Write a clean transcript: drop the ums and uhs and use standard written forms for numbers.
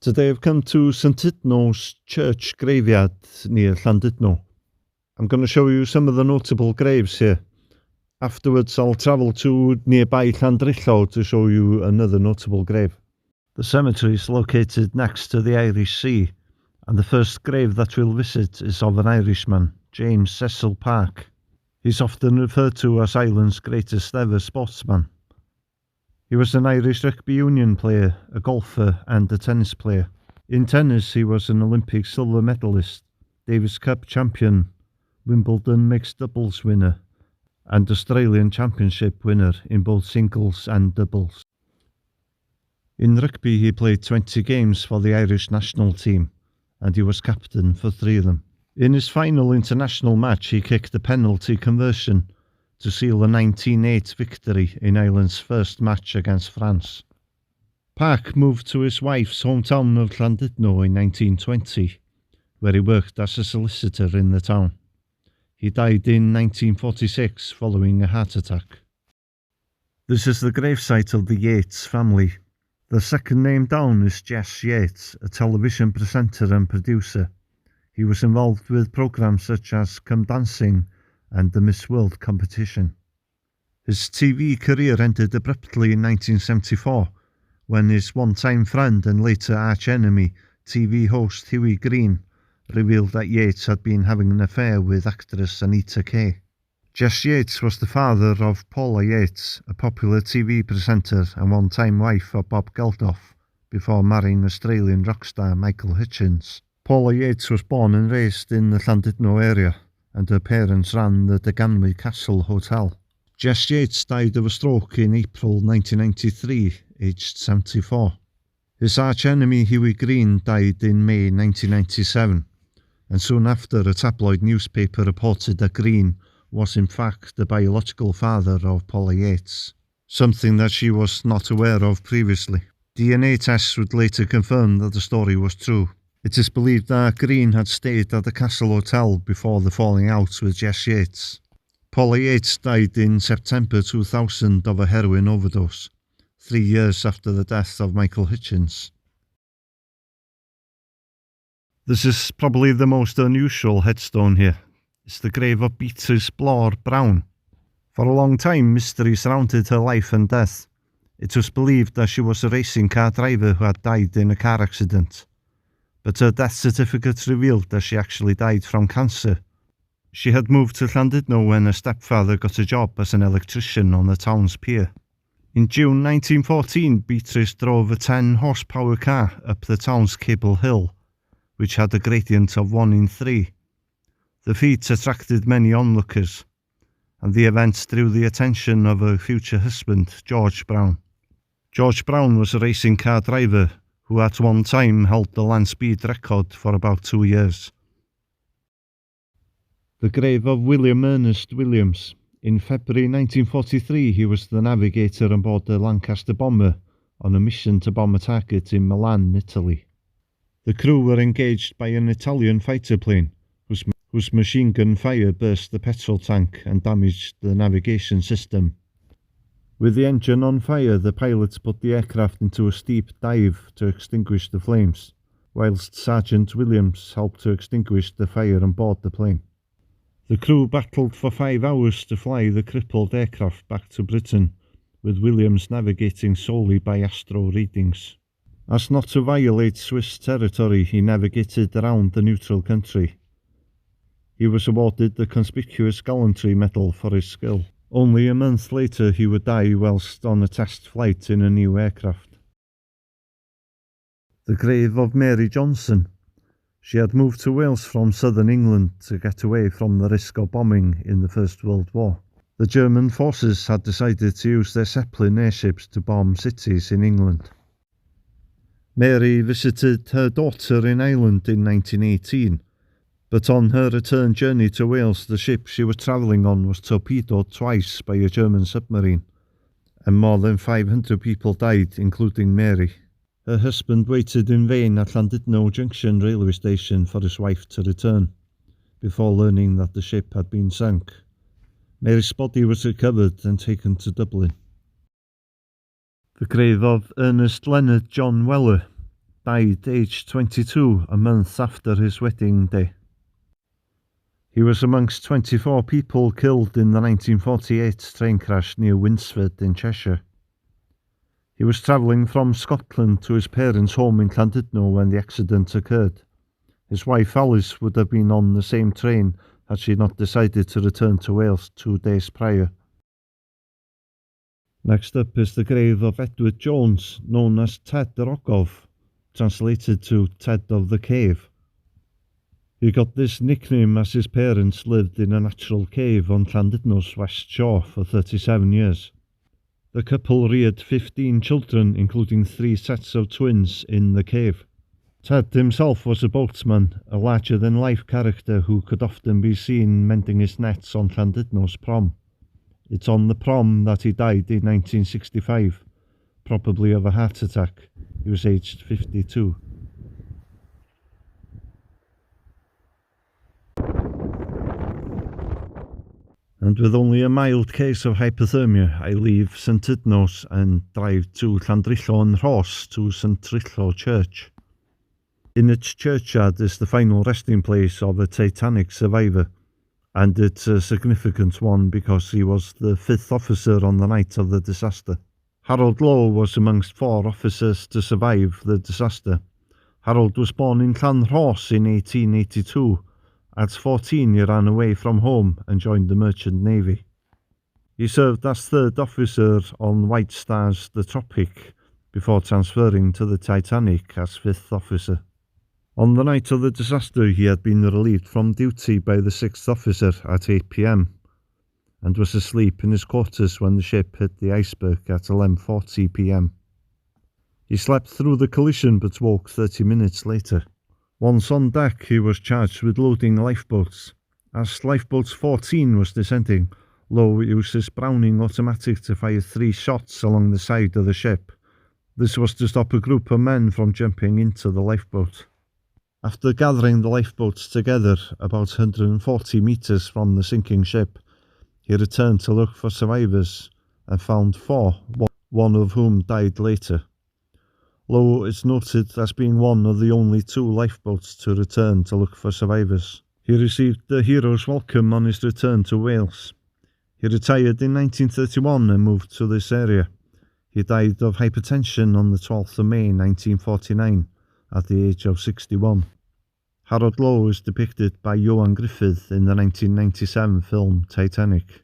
Today I've come to Llandudno's church graveyard near Llandudno. I'm going to show you some of the notable graves here. Afterwards I'll travel to nearby Llandudno to show you another notable grave. The cemetery is located next to the Irish Sea, and the first grave that we'll visit is of an Irishman, James Cecil Park. He's often referred to as Ireland's greatest ever sportsman. He was an Irish rugby union player, a golfer and a tennis player. In tennis he was an Olympic silver medalist, Davis Cup champion, Wimbledon mixed doubles winner and Australian Championship winner in both singles and doubles. In rugby he played 20 games for the Irish national team and he was captain for 3 of them. In his final international match he kicked a penalty conversion to seal a 19-8 victory in Ireland's first match against France. Park moved to his wife's hometown of Llandudno in 1920, where he worked as a solicitor in the town. He died in 1946 following a heart attack. This is the gravesite of the Yates family. The second name down is Jess Yates, a television presenter and producer. He was involved with programmes such as Come Dancing and the Miss World competition. His TV career ended abruptly in 1974 when his one-time friend and later arch-enemy, TV host Hughie Green, revealed that Yates had been having an affair with actress Anita Kay. Jess Yates was the father of Paula Yates, a popular TV presenter and one-time wife of Bob Geldof, before marrying Australian rock star Michael Hitchens. Paula Yates was born and raised in the Llandudno area, and her parents ran the Deganwy Castle Hotel. Jess Yates died of a stroke in April 1993, aged 74. His arch-enemy Hughie Green died in May 1997, and soon after a tabloid newspaper reported that Green was in fact the biological father of Paula Yates, something that she was not aware of previously. DNA tests would later confirm that the story was true. It is believed that Green had stayed at the Castle Hotel before the falling out with Jess Yates. Paula Yates died in September 2000 of a heroin overdose, 3 years after the death of Michael Hitchens. This is probably the most unusual headstone here. It's the grave of Beatrice Blore Brown. For a long time, mystery surrounded her life and death. It was believed that she was a racing car driver who had died in a car accident, but her death certificate revealed that she actually died from cancer. She had moved to Llandudno when her stepfather got a job as an electrician on the town's pier. In June 1914, Beatrice drove a 10-horsepower car up the town's Cable Hill, which had a gradient of 1 in 3. The feat attracted many onlookers, and the event drew the attention of her future husband, George Brown. George Brown was a racing car driver who at one time held the land speed record for about 2 years. The grave of William Ernest Williams. In February 1943, he was the navigator on board the Lancaster bomber on a mission to bomb a target in Milan, Italy. The crew were engaged by an Italian fighter plane, whose machine gun fire burst the petrol tank and damaged the navigation system. With the engine on fire, the pilots put the aircraft into a steep dive to extinguish the flames, whilst Sergeant Williams helped to extinguish the fire on board the plane. The crew battled for 5 hours to fly the crippled aircraft back to Britain, with Williams navigating solely by astro readings. As not to violate Swiss territory, he navigated around the neutral country. He was awarded the Conspicuous Gallantry Medal for his skill. Only a month later he would die whilst on a test flight in a new aircraft. The grave of Mary Johnson. She had moved to Wales from southern England to get away from the risk of bombing in the First World War. The German forces had decided to use their Zeppelin airships to bomb cities in England. Mary visited her daughter in Ireland in 1918, but on her return journey to Wales, the ship she was travelling on was torpedoed twice by a German submarine, and more than 500 people died, including Mary. Her husband waited in vain at Llandudno Junction railway station for his wife to return, before learning that the ship had been sunk. Mary's body was recovered and taken to Dublin. The grave of Ernest Leonard John Weller. died aged 22 a month after his wedding day. He was amongst 24 people killed in the 1948 train crash near Winsford in Cheshire. He was travelling from Scotland to his parents' home in Llandudno when the accident occurred. His wife Alice would have been on the same train had she not decided to return to Wales 2 days prior. Next up is the grave of Edward Jones, known as Ted the Rogoff, translated to Ted of the Cave. He got this nickname as his parents lived in a natural cave on Llandudno's west shore for 37 years. The couple reared 15 children, including 3 sets of twins, in the cave. Ted himself was a boatman, a larger-than-life character who could often be seen mending his nets on Llandudno's prom. It's on the prom that he died in 1965, probably of a heart attack. He was aged 52. And with only a mild case of hypothermia, I leave Llandudno and drive to Llandrillo and Rhos to St Rillo Church. In its churchyard is the final resting place of a Titanic survivor, and it's a significant one because he was the 5th officer on the night of the disaster. Harold Lowe was amongst 4 officers to survive the disaster. Harold was born in Llanrhos in 1882. At 14, he ran away from home and joined the Merchant Navy. He served as 3rd officer on White Star's The Tropic before transferring to the Titanic as 5th officer. On the night of the disaster, he had been relieved from duty by the 6th officer at 8 p.m. and was asleep in his quarters when the ship hit the iceberg at 11:40 p.m. He slept through the collision but woke 30 minutes later. Once on deck, he was charged with loading lifeboats. As Lifeboat 14 was descending, Lowe used his Browning automatic to fire 3 shots along the side of the ship. This was to stop a group of men from jumping into the lifeboat. After gathering the lifeboats together about 140 metres from the sinking ship, he returned to look for survivors and found 4, one of whom died later. Lowe is noted as being one of the only 2 lifeboats to return to look for survivors. He received the Hero's Welcome on his return to Wales. He retired in 1931 and moved to this area. He died of hypertension on the 12th of May 1949 at the age of 61. Harold Lowe is depicted by Ioan Gruffudd in the 1997 film Titanic.